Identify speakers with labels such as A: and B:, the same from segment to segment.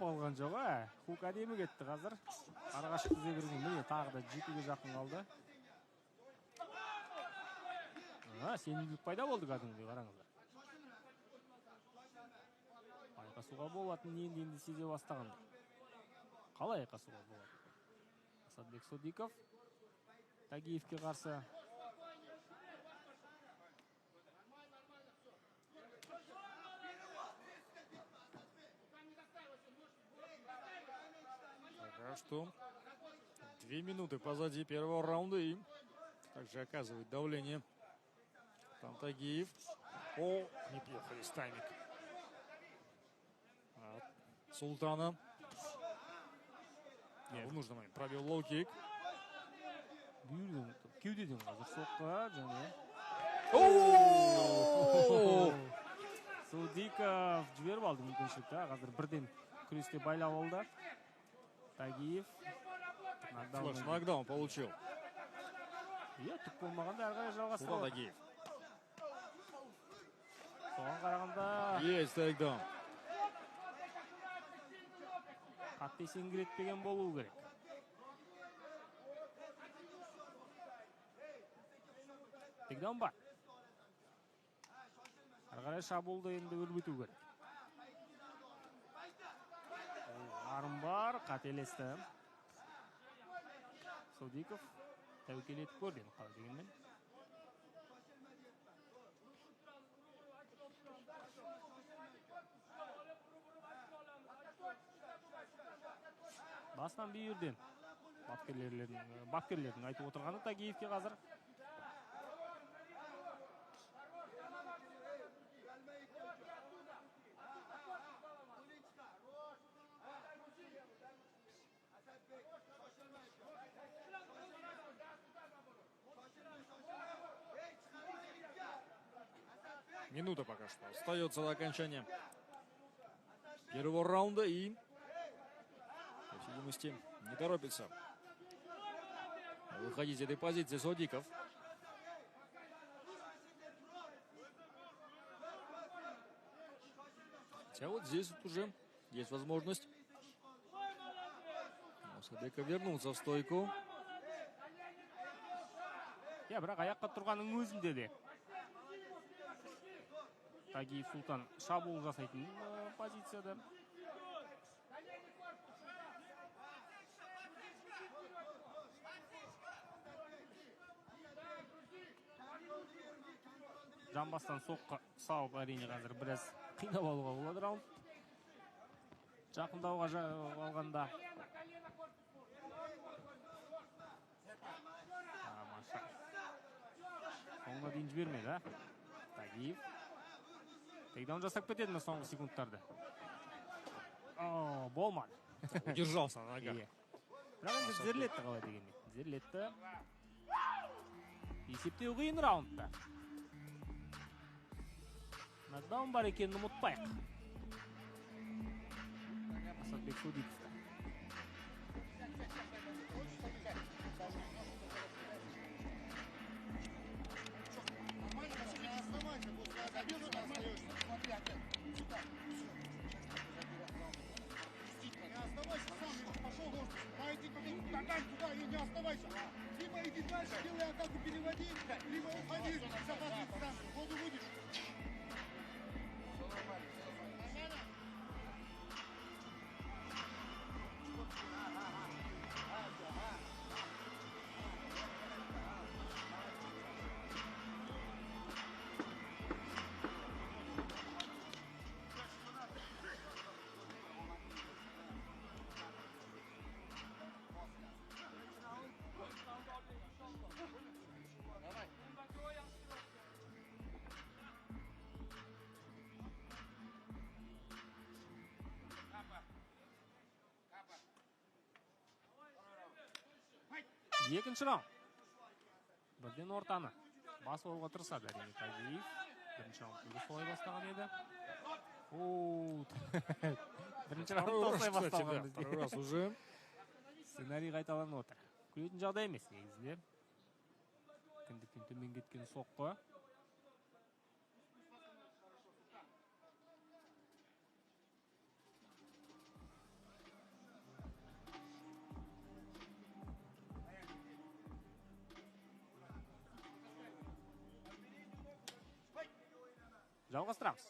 A: болған жоқ, Хук әдемі кетті қазір. Арғашық тізе берген, міне тағы да жетуге жақын қалды. Сенімділік пайда болды кәдімгідей, қараңыздар. Айқасуға болатын енді сезе бастағандар. Қалай айқасуға болады? Асадбек Содиков Тагиевке қарсы.
B: Пока что 2 минуты позади первого раунда и также оказывает давление там Тагиев. Неплохо есть тайминг от Султана. В нужный момент пробил лоу-кик.
A: Кеудеден қазір соққы және Содиков жіберіп алды мүмкіншілікті. Қазір бірден күресте байлап алды. Тагиев
B: Флэш-нокдаун получил.
A: Түк болмағанда әрі қарай жалғастырады.
B: Тагиев.
A: Соған қарағанда
B: Есть тейкдаун.
A: қатты есеңгіретпеген болуы керек. Тейкдаун бар. Әрі қарай шабуылды енді өрбіту керек. Арын бар, қателесті. Содиков тәуекел етіп көрді енді қалай дегенмен. Басынан бүйірден бапкерлердің айтып отырғаны Тагиевке қазір.
B: Минута пока что остается до окончания первого раунда и, по всей видимости, не торопится выходить из этой позиции Содиков. Хотя вот здесь вот уже есть возможность Асадбеков вернуться в стойку.
A: Бірақ аяққа тұрғанның өзінде де Тагиев Султан шабуыл жасайтын позицияда. Жамбастан соққы салып әрине қазір біраз қинап алуға болады раунд. Жақындауға алғанда. Соңына дейін жібермеді, Тагиев. Тейкдаун жасап кетеді ме соңғы секундтарды? Болмады.
B: Удержался на ногах.
A: Бірақ енді зерлетті қалай дегенмен. Зерлетті. Есептеу қиын раундта. Нокдаун бар екенін ұмытпайық. Асадбек Содиковта.
C: Не оставайся сам, пошел лошадь. Иди туда и не оставайся. Либо иди дальше, делай атаку, переводи, либо уходи. Воду будешь. Все нормально.
A: Екінші раунд. Бірден ортаны басып алуға тырысады әрине Тагиев. Бірінші раундты солай бастаған еді. Бірінші раундты осылай бастаған.
B: Второй раз уже.
A: Сценарий қайталанып отыр. Күлетін жағдай емес негізінде. Кіндіктен төмен кеткен соққы. Жалғастырамыз.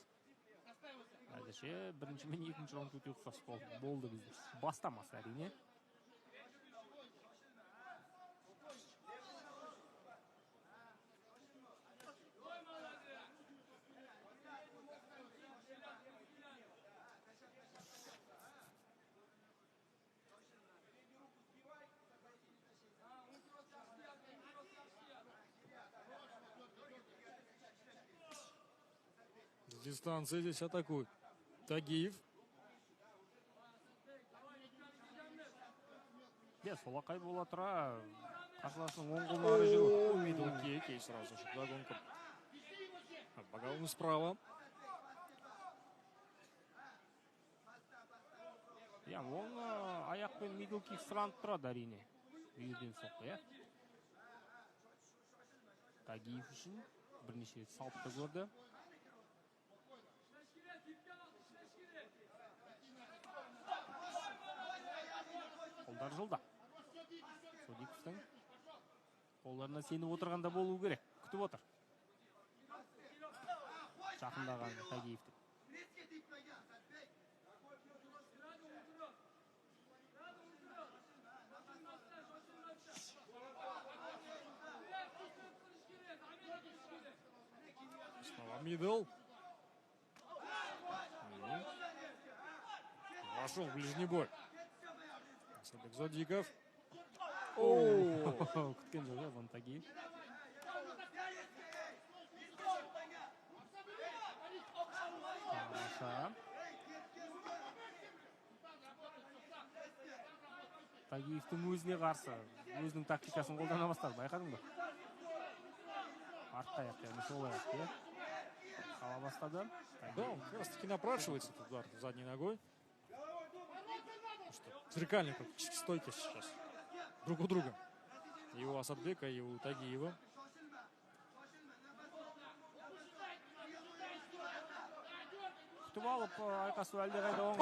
A: Әзірше бірінші мен екінші раунд өте ұқсас болды бізде. Бастамас әрине.
B: С дистанции здесь атакует Тагиев.
A: Солақай бола тұра, қарсыласының оң қолын ары жүру.
B: Мидл-кик, и сразу же догонка. Багаун справа.
A: Оң аяқпен мидл-кик сұранып тұрады әрине. Үйірден соққы, Тагиев үшін бірнеше рет салып та көрді. Қолдар жылда. Содиковтың қолдарына сеніп отырғанда болу керек. Күтіп отыр. Жақындаған Тагиевті.
B: Снова мидл. Вошел в ближний бой. Асадбек Содиков.
A: Күткен жоқ, Ван Тагиев. Тагиевтің өзіне қарсы, өзінің тактикасын қолдана бастады, байқадың ба? Артта аяқ, сол аяқ, сала бастады.
B: Да, он как раз таки напрашивается этот удар задней ногой. Зеркальные практически стойки сейчас. Друг у друга. И у Асадбека, и у Тагиева.
A: Күтіп алып, айқасы әлде қайда оң.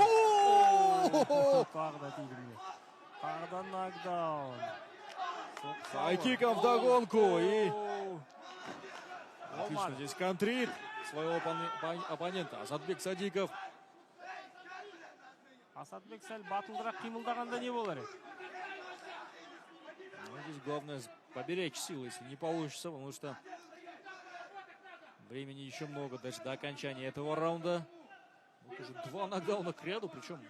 A: Тағы да тигімде. Тағы да нокдаун.
B: Хайкиком вдогонку. И отлично здесь контрит своего оппонента. Асадбек Содиков.
A: Асадбек сәл батылдырақ қимылдағанда не болар еді?
B: Здесь главное поберечь силы, если не получится, потому что времени еще много даже до окончания этого раунда. Вот уже 2 нокдауна к ряду, причем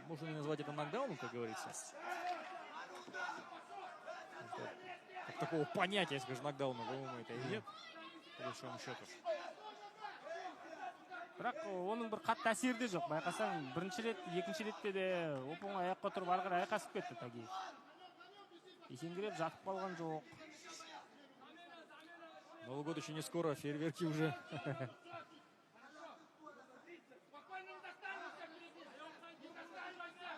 B: можно не назвать это нокдауном, как говорится. Как такого понятия, скажем, нокдауна, по-моему, это и нет, по большому счету.
A: Бірақ оның бір қатты әсері де жоқ. Байқасаң, бірінші рет, екінші ретте де оп-оң аяққа тұрып ары қарай айқасып кетті Тагиев. Есеңгіреп жатып қалған жоқ.
B: Новый год еще не скоро, фейерверки уже.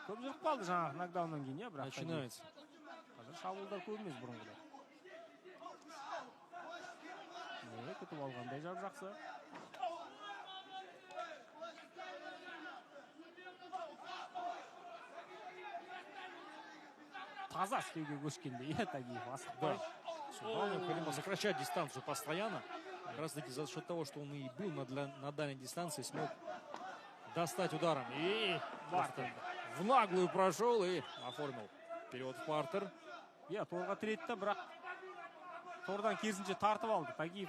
A: Көп жүріп қалды жаңағы нокдауннан кейін, бірақ
B: начинается.
A: Қазір шабуылдар көп емес бұрынғыдай. Күтіп алғандай жақсы. Таза істеуге көшкенде, Тагиев асықпай.
B: Сюда необходимо сокращать дистанцию постоянно. Как раз таки за счет того, что он и был на дальней дистанции, смог достать ударом. И в наглую прошел и оформил перевод в партер.
A: Торға тіретті, бірақ тордан керісінше тартып алды. Тагиев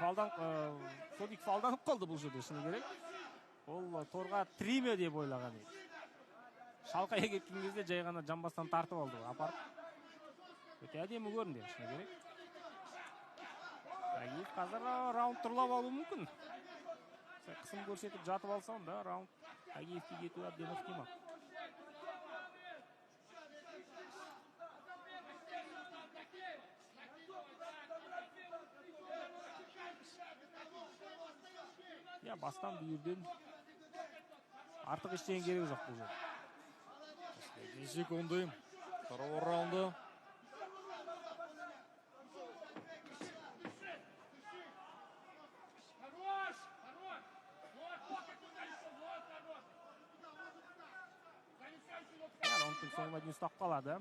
A: Содиков алданып қалды бұл жерде, шыны керек. Ол торға тіреме деп ойлаған еді. Шалқая кеткен кезде жай ғана жамбастан тартып алды. Апарып. Өте әдемі көрінді, шыны керек. Тагиев қазір раунд тұрлап алу мүмкін. Қысым көрсетіп жатып алсам да, раунд Тагиевке кету әбден ықтимал. Бастан бүйірден артық ештеңе керек жоқ бұл жерде.
B: Последние секунды второго раунда.
A: Раундтың соңына дейін ұстап қалады.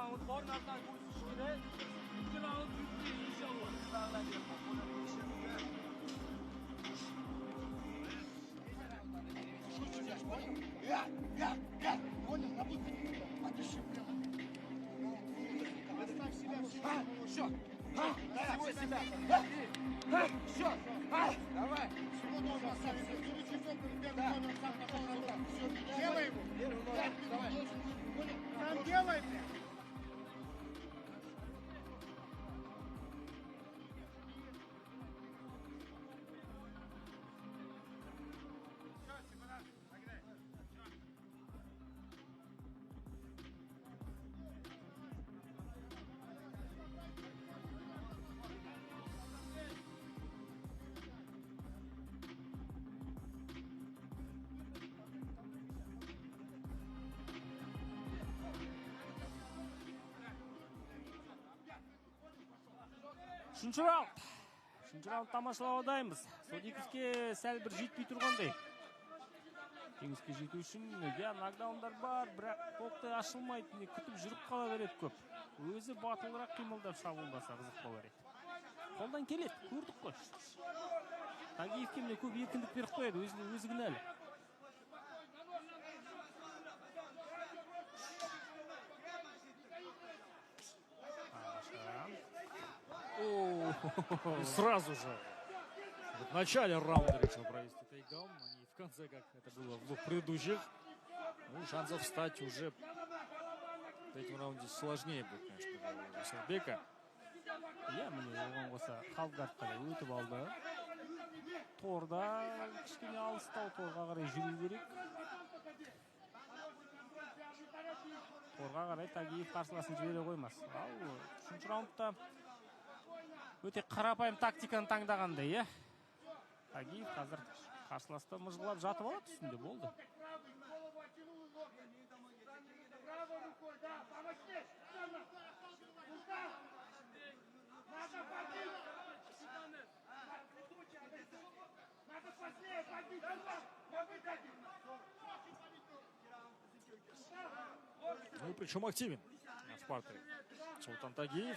A: raundi bor, narsani ko'rish kerak. Ikkinchi raund yutdi inshaalloh.
C: Понял, на выходе. Подыши, прямо. Оставь себя всего. Все. Всего себя. Все. Давай. Всего должен оставить. Первый часов, первый номер, сам пошел на удар. Все, делай его. Давай. Сам делай, блядь.
A: Үшінші раунд тамашалаудаймыз. Содиковке сәл бір жетпей тұрғандай. Жеңіске жету үшін нокдаундар бар, бірақ толықтай ашылмайды, күтіп жүріп қала береді көп. Өзі батылырақ қимылдап шабуылдаса қызық болар еді. Қолдан келеді, көрдік қой. Тагиевке міне көп еркіндік беріп қояды, өзі кінәлі.
B: И сразу же в начале раунда решил провести тейкдаун, а не в конце, как это было в двух предыдущих. Ну, шансов встать уже в третьем раунде сложнее будет, конечно, у Асадбека.
A: Иә, міне оған қоса халфгардқа да өтіп алды. Торда кішкене алыстау, торға қарай жүру керек. Торға қарай Тагиев қарсыласын жібере қоймас. Ал үшінші раундта өте қарапайым тактиканы таңдағандай, иә. Тагиев қазір қарсыласты мыжғылап жатып алады, үстінде болды.
B: Ну, причем активен в партере Султан Тагиев.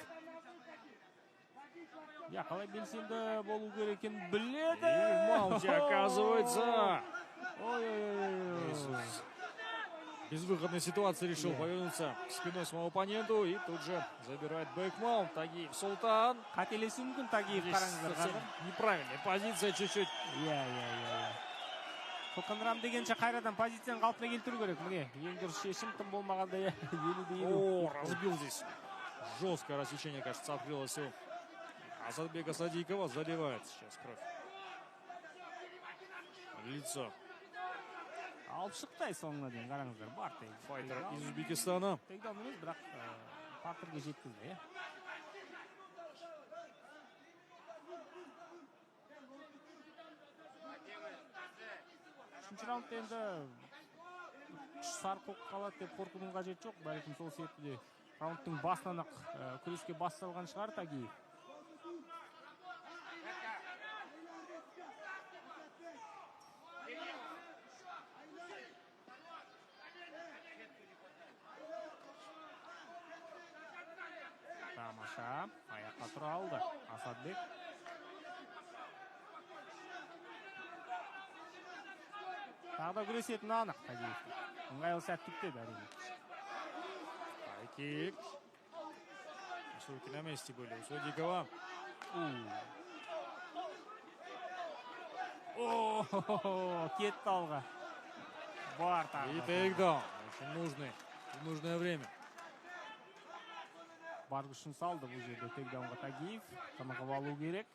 A: Я қалай белсенді болу керек екенін біледі.
B: И в маунте оказывается.
A: Ой-ой-ой.
B: Безвыходной ситуации решил повернуться спиной своему оппоненту и тут же забирает бэкмаунт. Тагиев Султан.
A: Қателесу мүмкін Тагиев, қараңыздар қазір.
B: Неправильная позиция чуть-чуть.
A: Иә. Тоқындырам дегенше қайрадан позицияны қалпына келтіру керек. Міне, ең дұрыс шешім тым болмағанда елуде
B: О, разбил здесь. Жесткое рассечение, кажется, открылось у Асадбека Садикова. Заливает сейчас кровь. Лицо.
A: Алып шықтай соңына дейін, қараңыздар, бар
B: Файтер из Узбекистана.
A: Тейкдаун емес, бірақ партерге жеткізді, иә. Үшінші раундта енді күш сарқылып қалады деп қорқудың қажеті жоқ. Бәлкім сол себепті раундтың басынан-ақ күреске бас салған шығар Тагиев. Тамаша, аяққа тұра алды Асадбек. Тағда күресетін анық Тагиев. Ыңғайлы сәт күтеді әрине.
B: Хайкик. Руки на месте были у Садикова.
A: Кетті алға. Бар тағы.
B: И тейкдаун. Очень нужный. В нужное время.
A: Бар күшін салды бұл жерде тейкдаунға Тагиев. Тынығып алу керек.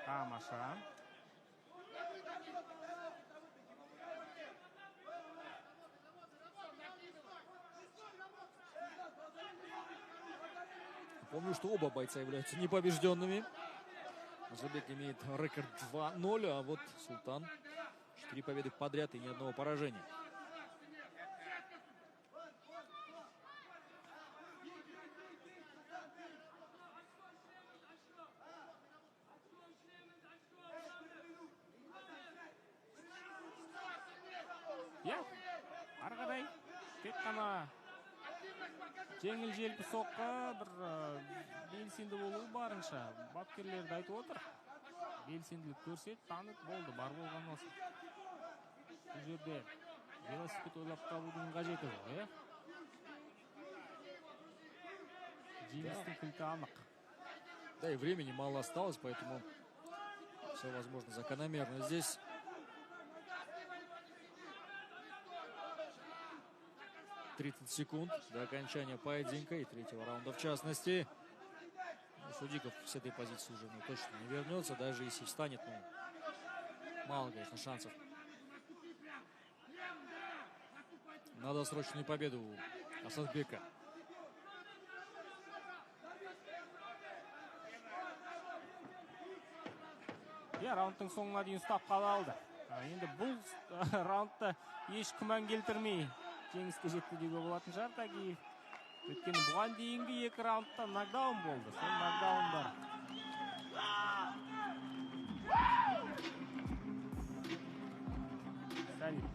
A: Тамаша.
B: Помню, что оба бойца являются непобежденными. Азадбек имеет рекорд 2-0, а вот Султан 4 победы подряд и ни одного поражения.
A: Жеңіл-желпі соққы, бір белсенді болуы барынша. Бапкерлерді айтып отыр. Белсенділік көрсет, танып болды, бар болған осы. Бұл жерде велосипед ойлап табудың қажеті жоқ, Жеңістің кілті анық.
B: Да и времени мало осталось, поэтому все возможно закономерно здесь. «30 секунд до окончания поединка и третьего раунда в частности. Судиков с этой позиции уже точно не вернется, даже если встанет, мало, конечно, шансов на досрочную победу у Асадбека.
A: Раундтың соңына дейін ұстап қала алды. Енді бұл раундта еш күмән келтірмей жеңіске жетті деуге болатын шығар Тагиев. Өйткені бұған дейінгі 2 раундта нокдаун болды. Сол нокдаундар. Сәлем.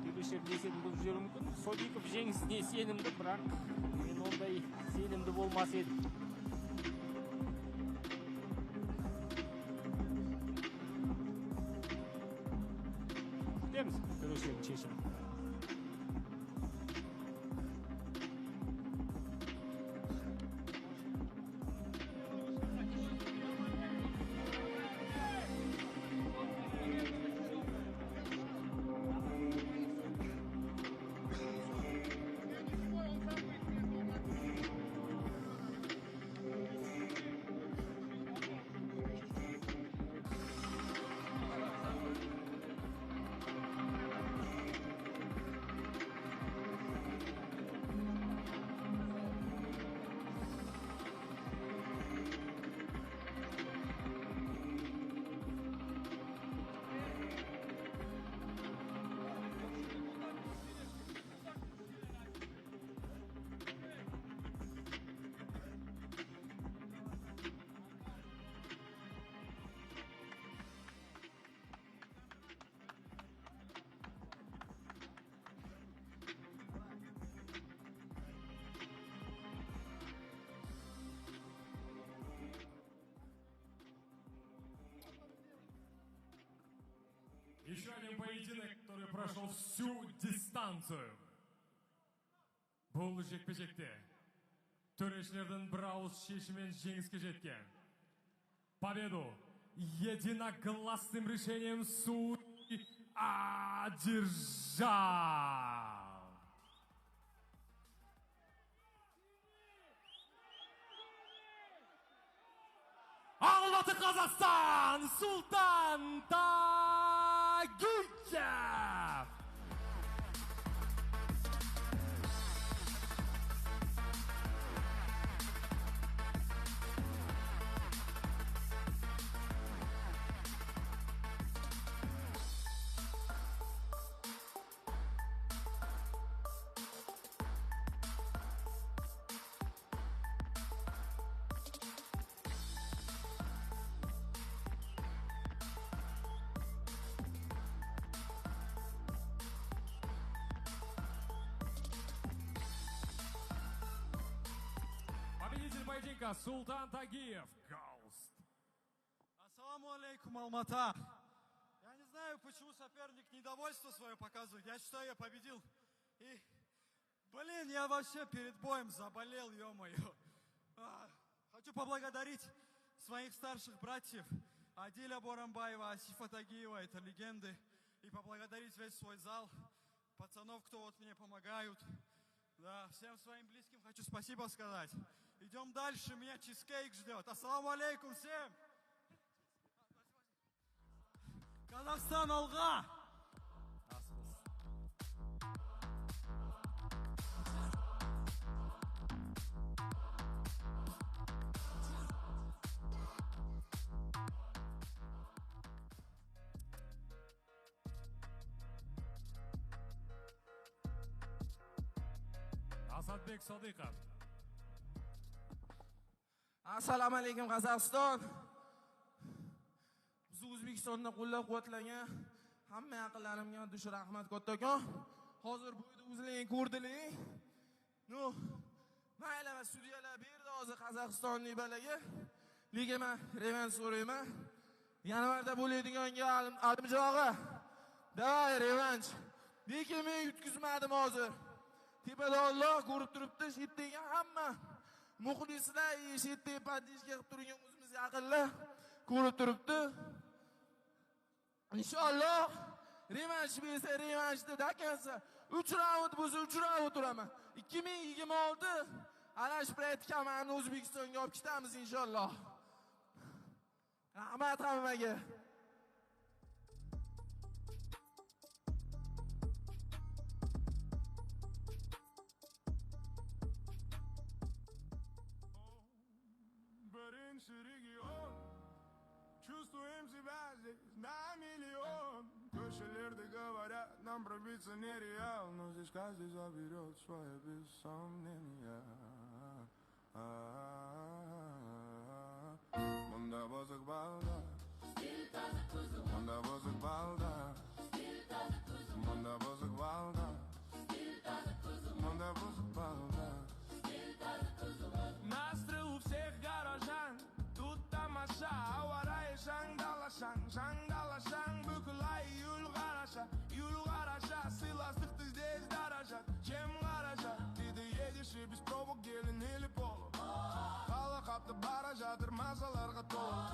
A: Төрешер десетін бұл жүрі мүмкін. Содиков жеңісіне сенімді, бірақ мен ондай сенімді болмас едім. Күтеміз төрешердің шешімі.
D: Еще один поединок, который прошел всю дистанцию. Бұл жекпе-жекте төрешілердің бір ауыз шешіммен жеңіске жеткен. Победу единогласным решением судей одержал Алматы, Қазақстан, Султан Тагиев. Победитель поединка Султан Тагиев. Гаус.
E: Ассаламу алейкум, Алмата. Я не знаю, почему соперник недовольство свое показывает. Я считаю, я победил. И, блин, я вообще перед боем заболел, ё-моё. Хочу поблагодарить своих старших братьев. Адиля Борамбаева, Асифа Тагиева, это легенды. И поблагодарить весь свой зал. Пацанов, кто вот мне помогают. Да, всем своим близким хочу спасибо сказать. Идем дальше, меня чизкейк ждет. Ассаламу алейкум всем. Казахстан алға!
D: Асадбек Садыков.
E: Assalomu alaykum Qozog'iston. Biz O'zbekistonda qo'llab-quvvatlagan hamma yaqinlarimga dush rahmat kattakon. Hozir bu yerda o'zlaring ko'rdiling.
F: Ну, mayli va sudyalar berdi hozir Qozog'istonlik balaga. Liga men revansh so'rayman. Yanvarda bo'ladigan Alimjog'a. Davay revansh. Lekin men yutkizmadim hozir. Tepada Alloh ko'rib turibdi, shetdagi hamma muxlislar, shetdagi podishga qilib turgan o'zimiz yaqinlar ko'rib turibdi. Inshaalloh revansh bersa, revanshda dakansa 3 raund bo'lsa 3 raund turaman. 2026 Alash Pride kamarni O'zbekistonga olib ketamiz inshaalloh. Rahmat hammaga.
G: Birinchi region, чувствуем себя здесь на миллион. Köşelerde говорят, нам пробиться нереал, но здесь каждый заберет свое без сомнения. Munda bozuk balda, munda bozuk balda, munda bozuk balda, munda bozuk balda. Настрой у всех горожан, тут тамаша, аварай шаңдалашаң, шаңдалашаң, бүкіл ай юл қараша, сыйластықты здесь дорожат, чем қараша, дейді едеші без пробок келін или полу, қала қапты бара жатыр мазаларға толы,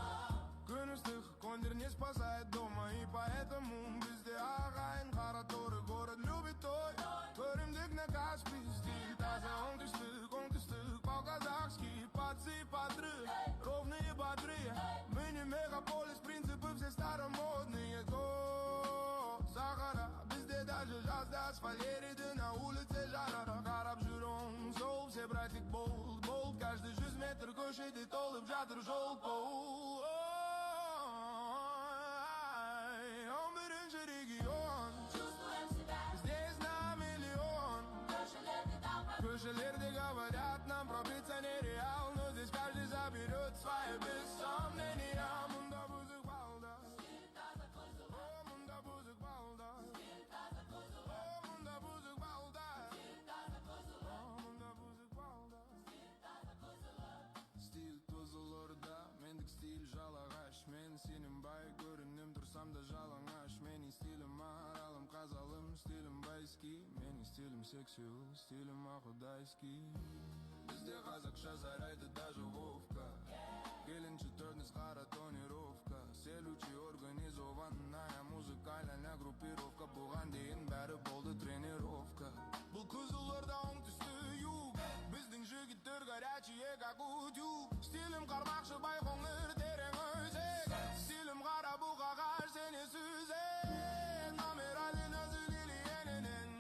G: күн ыстық, кондер не спасает дома, и поэтому бізде ағайын қара торы, город любит той, көрімдік на Каспий, стиль таза оңтүстік, по-казахски, пацы и подрыв, ровные бодрые, мы не мегаполис, принципы все старомодные, то Сахара, бізде даже жазда асфальт ериді, на улице жарара, қарап жүр оң сол, все братик болт, каждый 100 метр көшеде толып жатыр жол пол. 11-ші регион, здесь на миллион, köşelerde говорят, нам пробиться нереал, но здесь каждый заберет свое без сомнения. Munda bozuk balda, oh munda bozuk balda, oh munda bozuk balda, oh munda bozuk balda. Stil tozulurda, mendik stil жалағаш, мен сенің бай көрінем тұрсам да жалаңаш, менің стилім аралым қазалым, стилім байский, менің стилім сексюл, стилім ақудайский. Бізде қазақша зарайды даже Вовка, келінші төрніс қара тонировка, селючий организованная музыкальная группировка, бұған дейін бәрі болды тренировка. Бұл Қызылорда оңтүстік юг, біздің жігіттер горячие как утюг, стилім қармақшы байқоңыр терең өзек, стилім қара бұқағаш сені сүзек, номер один өзі лилиенінен,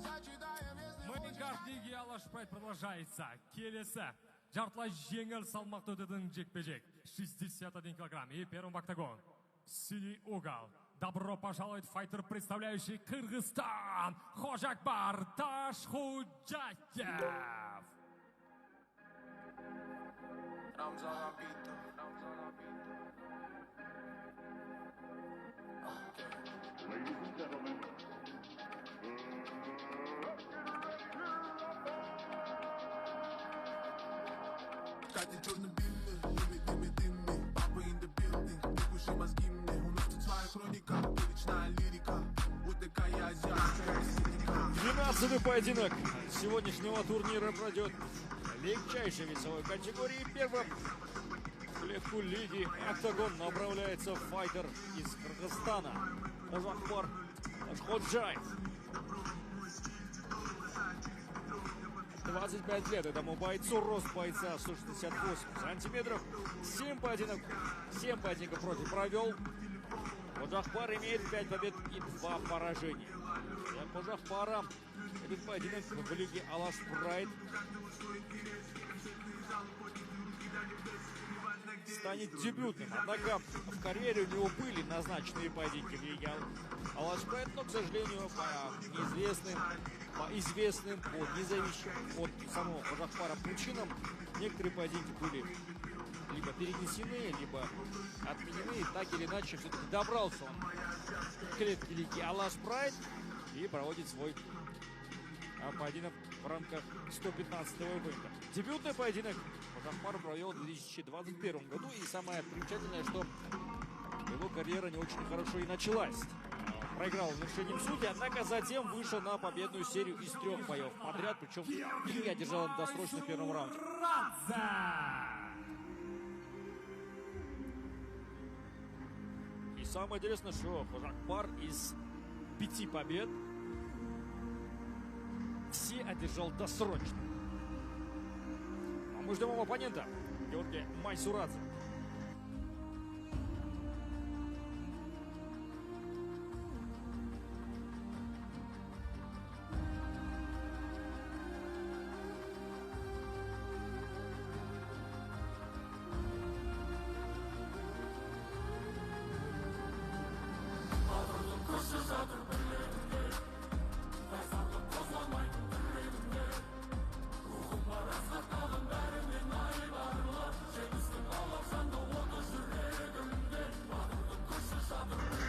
G: сочетаем если
D: Мейнкарт лиги Алаш Прайд продолжается. Келесі жартылай жеңіл салмақты өтетін жекпе-жек. 61 килограмм и первым в октагон. Синий угол. Добро пожаловать файтер, представляющий Кыргызстан. Хожакбар Ташхуджаев.
F: Ramzan Abito.
H: Ladies and gentlemen,
G: Катя черно-белый, дымы, папа in the building, текущие мозги мне, у нас тут своя хроника, уличная лирика, вот такая азиатская эстетика.
B: 12-й поединок сегодняшнего турнира пройдет в легчайшей весовой категории. Первым в клетку лиги «Октагон» направляется файтер из Кыргызстана Ожакбар Ташхуджаев. 25 лет этому бойцу, рост бойца 168 сантиметров, 7 поединков против провел. Ожакбар имеет 5 побед и 2 поражения. Для Ожакбара этот поединок в лиге Алаш Прайд станет дебютным. Однако в карьере у него были назначенные поединки в лиге Алаш Прайд, но, к сожалению, по известным, независимым от самого Ожакбара причинам, некоторые поединки были либо перенесены, либо отменены. Так или иначе, все-таки добрался он к клетке лиги Алаш Прайд и проводит свой поединок в рамках 115-го ивента. Дебютный поединок Ожахбар провел в 2021 году. И самое примечательное, что его карьера не очень хорошо и началась. Проиграл решением судьи, однако затем вышел на победную серию из 3 боев подряд. Причем 3 одержал он досрочно в первом раунде. И самое интересное, что Ожахбар из 5 побед все одержал досрочно. А мы ждем его оппонента Георгия Майсурадзе.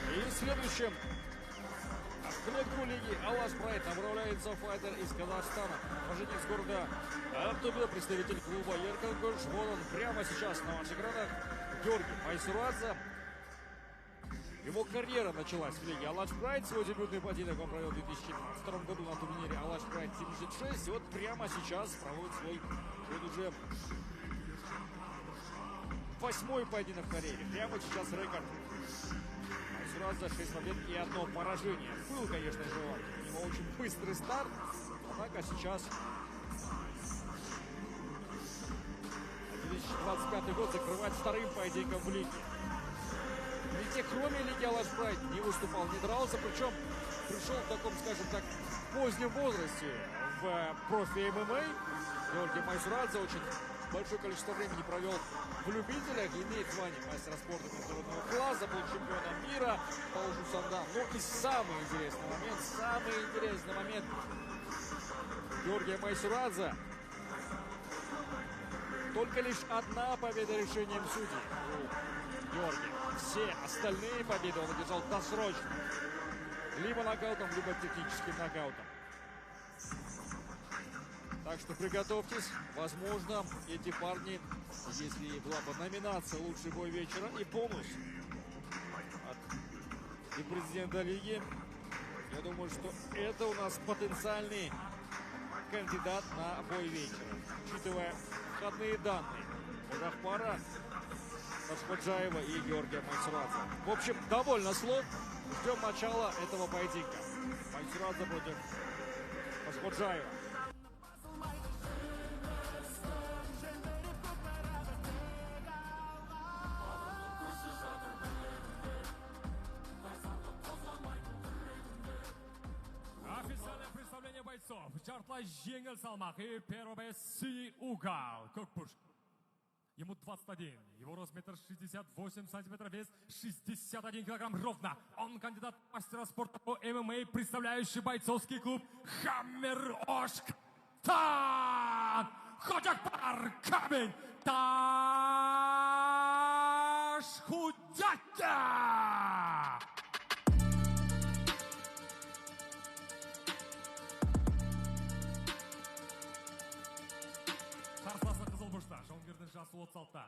B: И следующим в клетку лиги Алаш Прайд направляется файтер из Казахстана. Рожденец города Актубе, представитель клуба Еркалкош. Вот он прямо сейчас на ваших экранах. Георгий Майсурадзе. Его карьера началась в лиге Алаш Прайд. Свой дебютный поединок он провел в 2015 году на турнире Алаш Прайд 76. И вот прямо сейчас проводит свой уже 8-й поединок в карьере. Прямо сейчас рекорд. Майсурадзе 6 побед и 1 поражение. Был, конечно же, у него очень быстрый старт. Однако сейчас 2025 год закрывает 2-м поединком в лиге. Нигде, кроме лиги Алаш Прайд, не выступал, не дрался. Причем пришел в таком, скажем так, позднем возрасте в профи ММА. Георгий Майсурадзе очень большое количество времени провел в любителях, имеет звание мастера спорта международного класса, был чемпионом мира по Ушу Сандан. Но и самый интересный момент Георгия Майсурадзе. Только лишь 1 победа решением судей у Георгия. Все остальные победы он одержал досрочно. Либо нокаутом, либо техническим нокаутом. Так что приготовьтесь. Возможно, эти парни, если была бы номинация «Лучший бой вечера» и бонус от президента лиги, я думаю, что это у нас потенциальный кандидат на бой вечера. Учитывая входные данные Ожахбара, Ташходжаева и Георгия Майсурадзе. В общем, довольно слов. Ждем начала этого поединка. Майсурадзе против Ташходжаева.
D: Официальное представление бойцов. Жартылай жеңіл салмақ. И первый боец синий угол. Көкпуш. Ему 21. Его рост 1,68 сантиметра, вес 61 килограмм ровно. Он кандидат в мастера спорта по ММА, представляющий бойцовский клуб Хаммер Ошктан. Ожахбар Камень Ташхудяка. Қарсыласы Қызылбұрышта, жауынгердің жасы 36-та,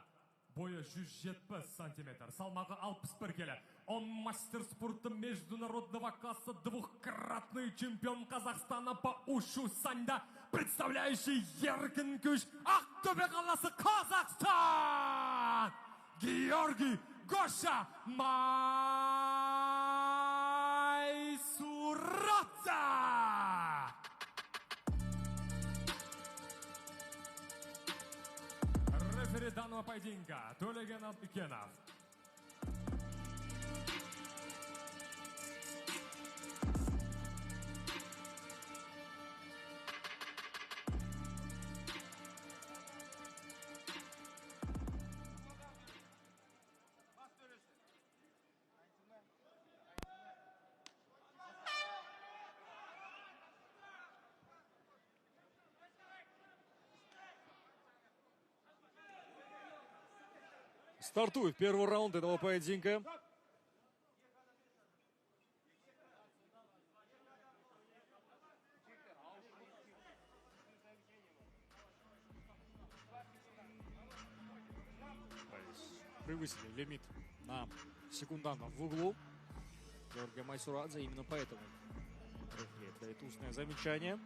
D: бойы 170 сантиметр, салмағы 61 келі. Он мастер спорта международного класса, двухкратный чемпион Казахстана по ушу саньда, представляющий еркін күш Ақтөбе қаласы, Казахстан! Георгий Гоша Майсурадзе! Рефери данного поединка Төлеген Алтыкенов.
B: Стартует первый раунд этого поединка. превысили лимит на секундантов в углу. Георгий Майсурадзе, именно поэтому это устное замечание.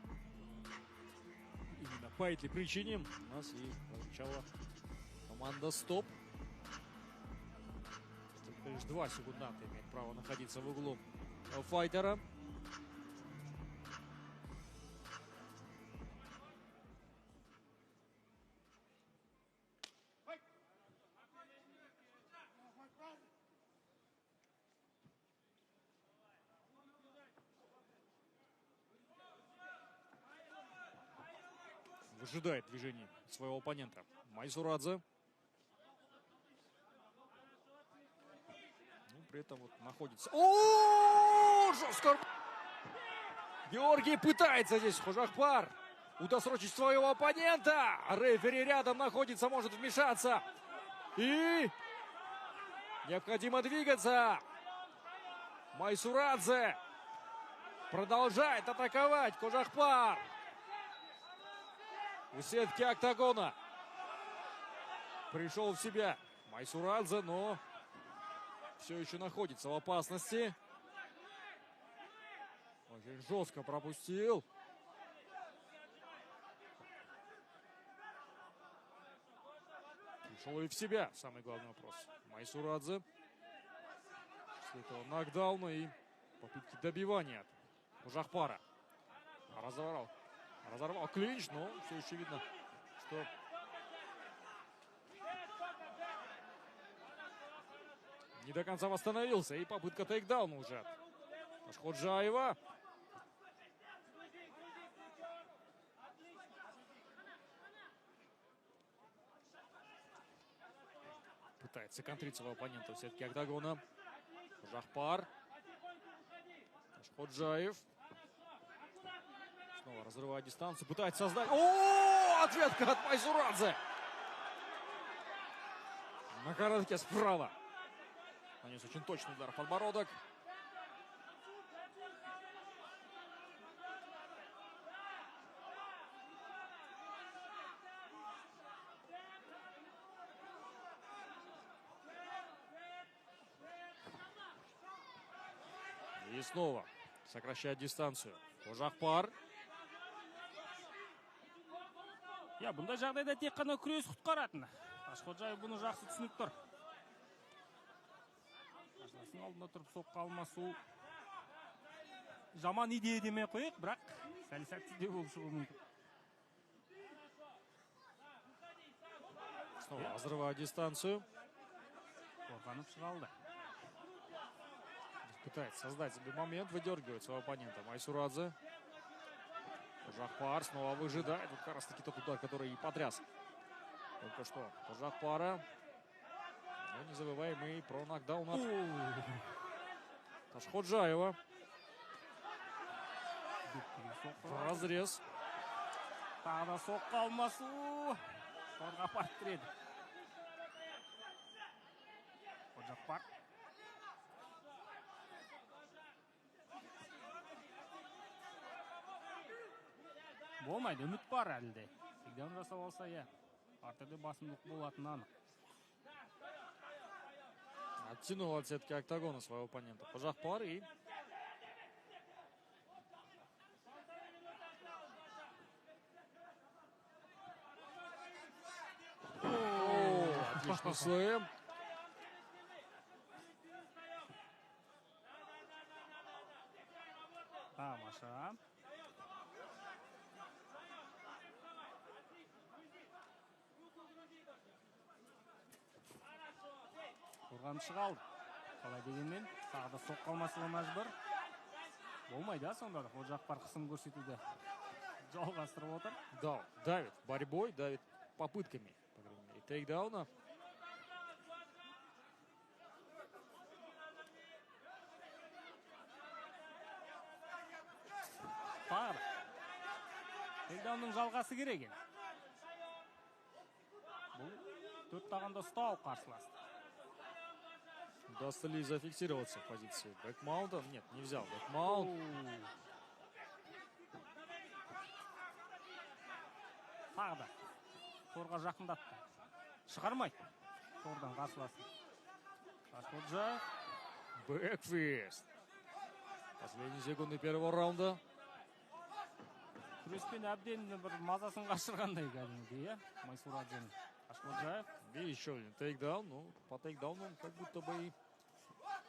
B: Именно по этой причине у нас и прозвучала команда «Стоп». Только лишь 2 секунданта имеют право находиться в углу файтера. Выжидает движение своего оппонента Майсурадзе. Ну, при этом вот находится... О, жестко! Георгий пытается здесь, Хожахпар, удосрочить своего оппонента. Рефери рядом находится, может вмешаться. И необходимо двигаться. Майсурадзе продолжает атаковать Хожахпар. У сетки октагона пришел в себя Майсурадзе, но все еще находится в опасности. Очень жестко пропустил. Пришел и в себя, самый главный вопрос. Майсурадзе. После этого нокдауна и попытки добивания от Хожахпара. Разорвал клинч, но все еще видно, что не до конца восстановился. И попытка тейкдауна уже от Ашходжаева. Пытается контрить своего оппонента в сетке октагона. Хожахпар. Ашходжаев. Снова разрывает дистанцию, пытается создать... О, ответка от Майсурадзе! На коротке справа. Нанес очень точный удар в подбородок. И снова сокращает дистанцию. Хожахпар.
A: Я бұндай жағдайда тек қана күрес құтқаратын. Ашходжаев бұны жақсы түсініп тұр. Ашасының алдында тұрып соққа алмасу жаман идея демей қойық, бірақ сәл сәтсіз де болып шығуы мүмкін.
B: Снова разрывает дистанцию.
A: Қорғанып шыға алды.
B: Пытается создать себе момент, выдергивает своего оппонента Майсурадзе. Хожахпар снова выжидает. Вот как раз таки тот удар, который и потряс только что Хожахпара. Но не забываем и про нокдаун от Ашходжаева. В разрез.
A: Тағы да соққа алмасу. Торға апарып кіреді. Хожахпар. Болмайды, үміт бар әлде. Тейкдаун жасап алса, я. Артыда басымдық болатыны анық.
B: Оттянул от сетки октагона своего оппонента Хожахпар и... Отличный слэм.
A: Тамаша. Қорғанып шыға алды. Қалай дегенмен, тағы да соққа алмасыға мәжбүр. Болмайды, сонда да Хожахпар қысым көрсетуді жалғастырып отыр.
B: Да, давит борьбой, давит попытками, по крайней мере, тейкдауна.
A: Тағы. Тейкдаунның жалғасы керек. Бұл 4 тағанда ұстау қарсыласты.
B: Удастся ли зафиксироваться в позиции бэкмаунта? Нет, не взял бэкмаунт.
A: Тағы да. Торға жақындатты. Шығармайды. тордан қарсыласын. Ташкоджаев.
B: Бэкфист. Последние секунды первого раунда.
A: Күреспен әбден бір мазасын қашырғандай кәдімгідей, иә? Майсурадзен. Ташкоджаев.
B: И еще один тейкдаун. Ну, по тейкдауну он как будто бы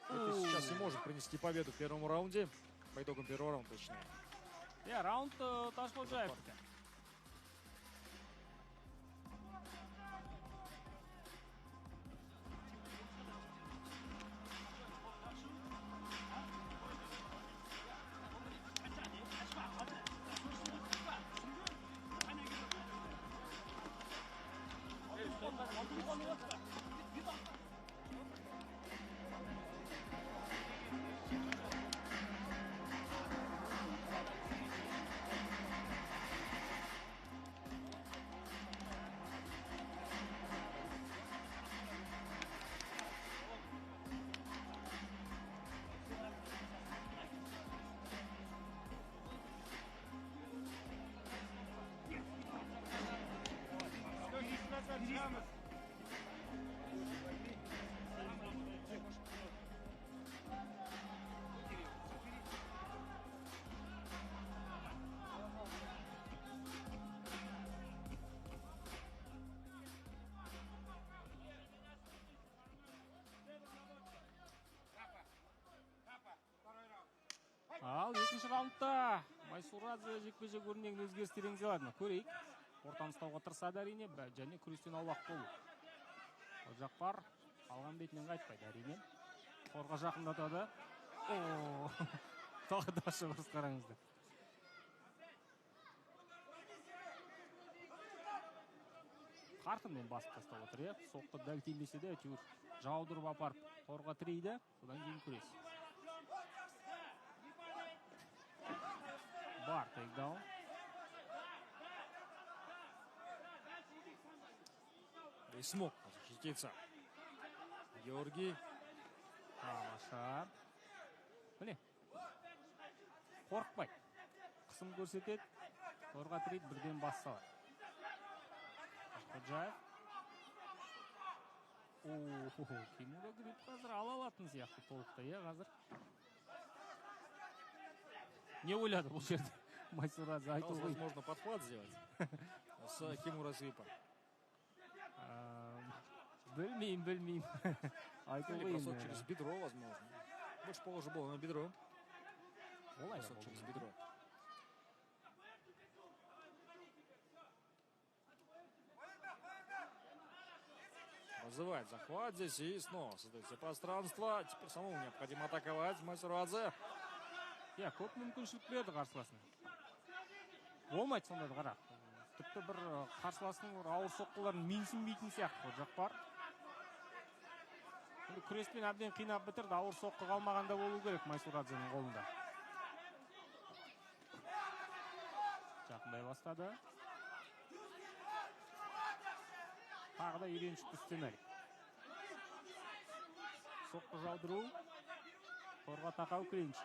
B: это сейчас и может принести победу в первом раунде. По итогам первого раунда, точнее.
A: Иә, раунд Ташкоджаев. Ал екінші раундта Майсурадзе жекпе-жек өрнегін өзгерістер енгізеді. Көрейік. Ортаны ұстауға тырысады әрине, және күрестен аулақ болу. Қожақпар алған бетінен қайтпайды әрине. Торға жақындатады. Тағы да шығырыз қараңызды. Қартымен басып тастап отыр, е. Соқты дәл тимесе де әйтеуір жаудырып апарып торға тірейді. Содан кейін күрес. Бар тейкдаун.
B: И смог защититься Георгий.
A: Тамаша. Міне. Қорықпай. Қысым көрсетеді. Торға тірейді, бірден бас салады. Ташкоджаев. Кимура Грипп қазір ала алатын сияқты толықтай, е, қазір. Не ойлады бұл жерде Майсурадзе айту ғой.
B: Возможно, подхват сделать с Кимура Гриппа.
A: Білмеймін. Айту
B: Или
A: ғой.
B: бросок через бедро, возможно. Больше похоже было на бедро.
A: Олай
B: Бросок через бедро. Вызывает захват здесь и снова создается пространство. Теперь самому необходимо атаковать Майсурадзе.
A: Иә, көп мүмкіншілік берді қарсыласына. Болмайды сонда да қара. Тіпті бір қарсыласының ауыр соққыларын менсінбейтін сияқты жақ бар. Күреспен әбден қинап бітірді, ауыр соққы қалмағанда болу керек Майсурадзенің қолында. Жақындай бастады. Тағы да үйреншікті сценарий. Соққы жаудыру. Торға тақау клинч.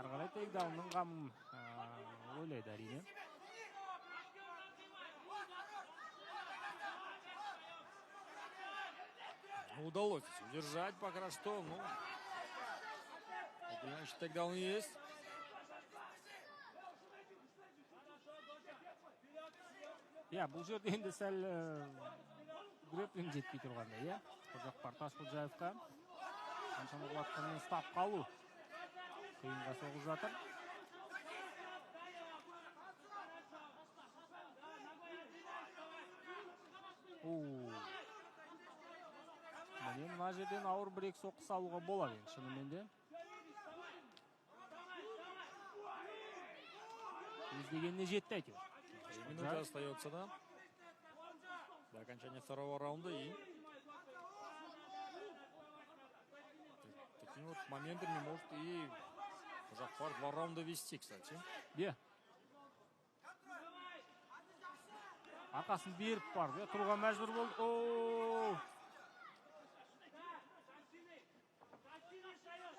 A: Арғалай тейкдаунның қамын ойлайды әрине.
B: Удалось удержать пока что. Ну, значит, тейкдаун есть.
A: Иә, бұл жерде енді сәл грэпплинг жетпей тұрғанда, иә. Қожақпар Ташкоджаевқа қаншаны құлатқанмен ұстап қалу қиынға соғып жатыр. Міне мына жерден ауыр бір-екі соққы салуға болады, шынымен де. Өздегеніне жетті әйтеуір.
B: Минута остается, да? До окончания второго раунда. И такими вот моментами может и Жахпар 2 раунда вести, кстати.
A: Де. Арқасын беріп барды. Тұруға мәжбүр болды.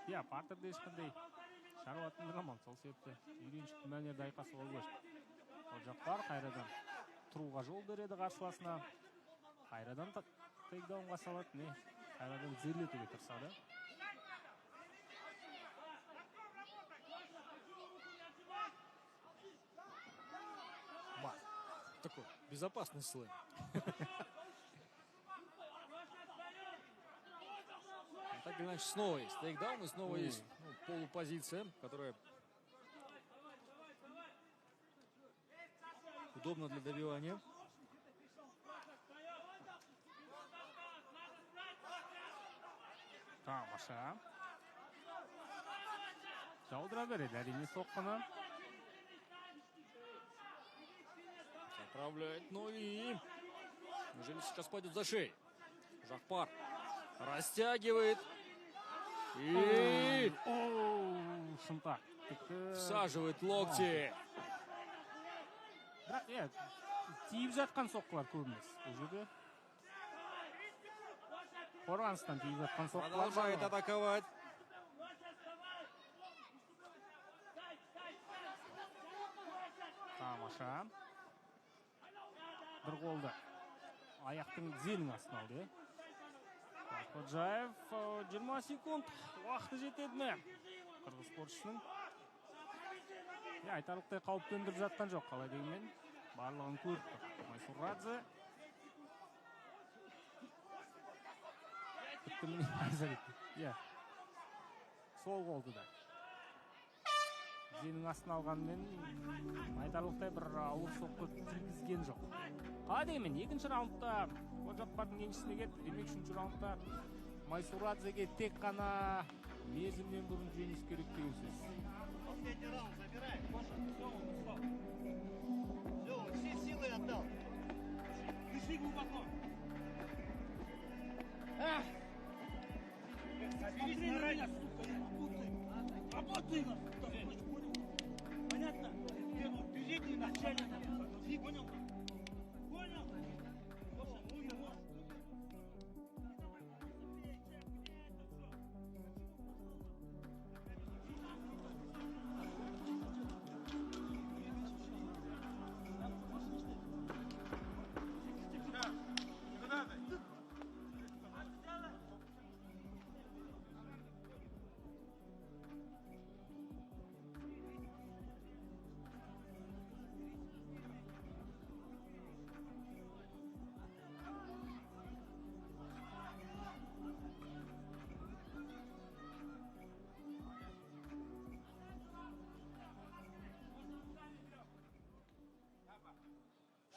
A: Иә, партерде ешқандай шаруатын дұрамам. Сол себепті үйреншікті мәнерді айқасуға көшті. Жахпар қайрадан тұруға жол береді қарсыласына. Қайрадан тейкдаунға салады, не? Қайрадан зерлетуге тырысады.
B: Бар. Такой безопасный слэм. Так или иначе, снова есть тейкдаун, и снова есть полупозиция, которая удобна для добивания.
A: Тамаша. Жаудыра береді, әрине соққыны.
B: Отправляет, ну и неужели сейчас пойдет за шеей? Жахпар растягивает и
A: Шынтақ.
B: всаживает локти.
A: Бірақ, тиіп жатқан соққылар көбіміз. Бұл жерде қорғаныстан тиіп жатқан соққылар.
B: Продолжает атаковать.
A: Тамаша. Бір қолды аяқтың зелің астына алды. Ходжаев 20 секунд уақыты жетеді ме? Қырғыз спортшының. Айтарлықтай қауіп төндіріп жатқан жоқ, қалай дегенмен. Барлығын көріп тұр. Майсурадзе. Тіпті міне айзар етті. Сол қолды да. Зенің астына алғанмен айтарлықтай бір ауыр соққы тигізген жоқ. Қалай дегенмен, екінші раундта Ходжаппардың еншісіне кетті. Демек, үшінші раундта Майсурадзеге тек қана мерзімнен бұрын жеңіс керек деген сөз.
C: Последний раунд забирай. Все, все силы отдал. Дыши глубоко. Смотри на меня, сука, работай нас, понятно? Бежите начально. Понял? Понял?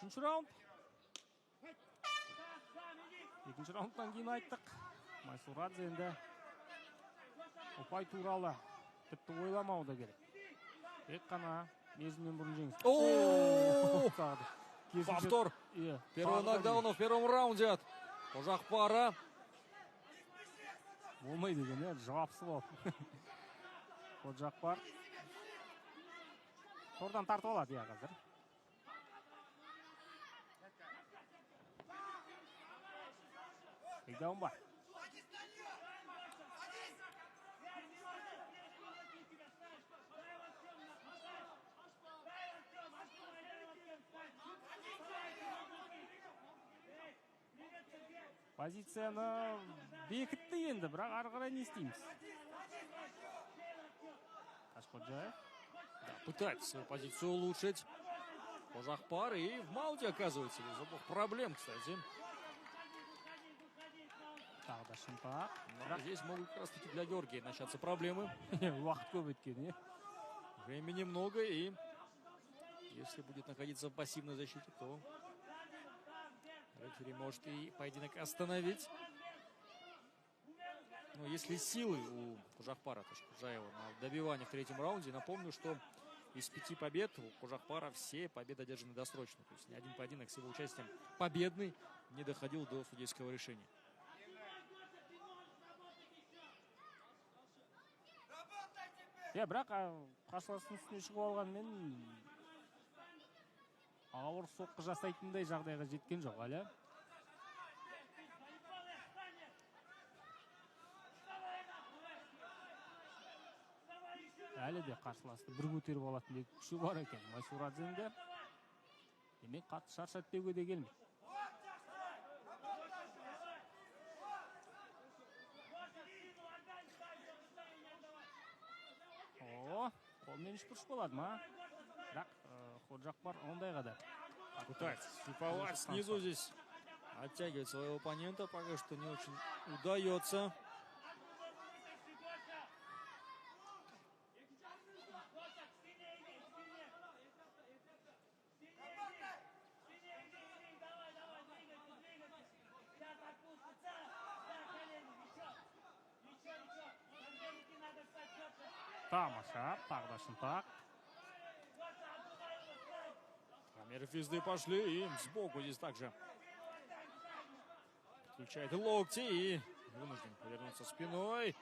A: Үшінші раунд. Екінші раундтан кейін айттық. Майсурадзе енді ұпай туралы тіпті ойламау да керек. Тек қана мерзімнен бұрын жеңіс.
B: Повтор первого нокдауна в первом раунде от Қожақпара.
A: Болмай деген, жауапсыз болып. Қожақпар тордан тартып алады қазір. Тейкдаун бар. Позицияны бекітті енді, бірақ ары қарай не істейміз? Қашқоджаев.
B: Пытается свою позицию улучшить. Қожақпар и в маунте оказывается. Без особых проблем, кстати.
A: Тағы да Шынтақ.
B: Здесь могут как раз таки для Георгия начаться проблемы.
A: Уақыт көп өткен,
B: Времени много, и если будет находиться в пассивной защите, то рефери может и поединок остановить. Но если силы у Қожақпара, Қожаева, на добивание в третьем раунде, напомню, что из 5 побед у Қожақпара все победы одержаны досрочно. То есть ни один поединок с его участием победный не доходил до судейского решения.
A: Бірақ қарсыластың үстіне шығып алғанмен ауыр соққы жасайтындай жағдайға жеткен жоқ әлі. Әлі де қарсыласты бір көтеріп алатын күші бар екен Майсурадзеде. Демек қатты шаршат деуге де келмейді. мен үшбұрыш болады ма? Бірақ Ходжақпар ондайға да.
B: Пытается шиповать снизу здесь. Оттягивает своего оппонента. Пока что не очень удается.
A: Тамаша, тағы да шынтақ.
B: Камеры физды пошли. И сбоку здесь также включает локти и вынужден повернуться спиной.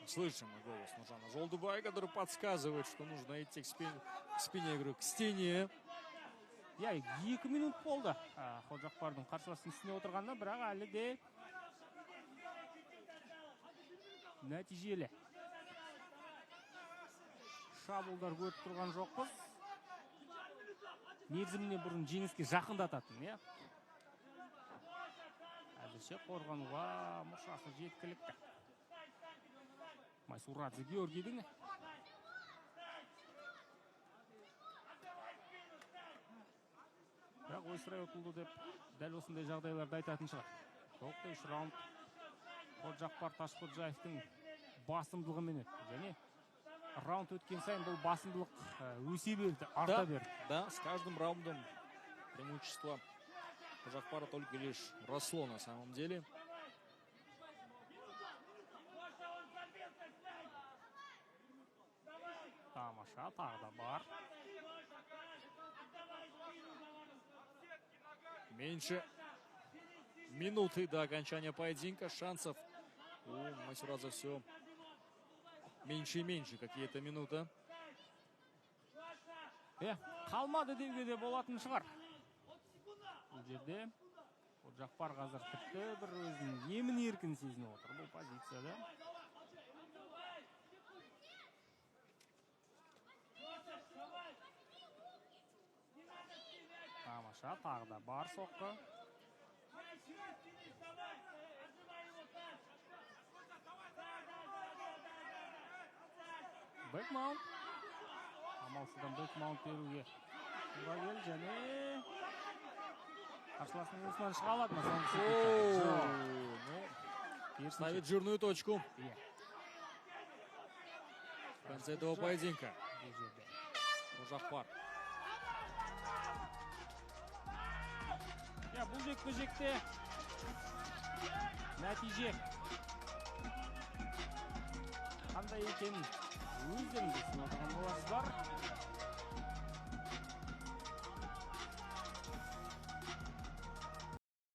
B: Слышим голос Нуржана Жолдубая, который подсказывает, что нужно идти к спине, игры, к стене.
A: Я 2 минут болды. Ходжақпардың қарсыласының үстіне отырғанда, бірақ әлі де нәтижелі. Шабуылдар көріп тұрған жоқпыз. Мерзіміне бұрын жеңіске жақындататын, иә. Әзірше қорғануға мұршасы жеткілікті. Майсурадзе Георгийдің бірақ ойсырай ұтылды деп дәл осындай жағдайларды айтатын шығар. Тоқтай 3 раунд Ходжақпар Ташқоджаевтың басымдылығымен өтті. Және раунд өткен сайын бұл басымдылық өсе берді, арта берді.
B: Да, с каждым раундом преимущество Ходжақпара только лишь росло на самом деле.
A: Тамаша, тағы да бар.
B: Меньше минуты до окончания поединка. Шансов у Майсурадзе все меньше и меньше. Какие-то минуты.
A: Қалмады деуге де болатын шығар. Бұл жерде Ходжақпар қазір тіпті бір өзінің емін еркін сезініп отыр бұл позицияда. Тамаша, тағы да бар соққы. Бэкмаунт. Амалсыздан бэкмаунт беруге тура келді және қарсыласының уысынан шыға алады ма соңғы секундта?
B: Ставит жирную точку в конце этого поединка. Ходжақпар.
A: Бұл жекпе-жекте нәтиже қандай екенін өздеріңіз түсініп отырған боларсыздар.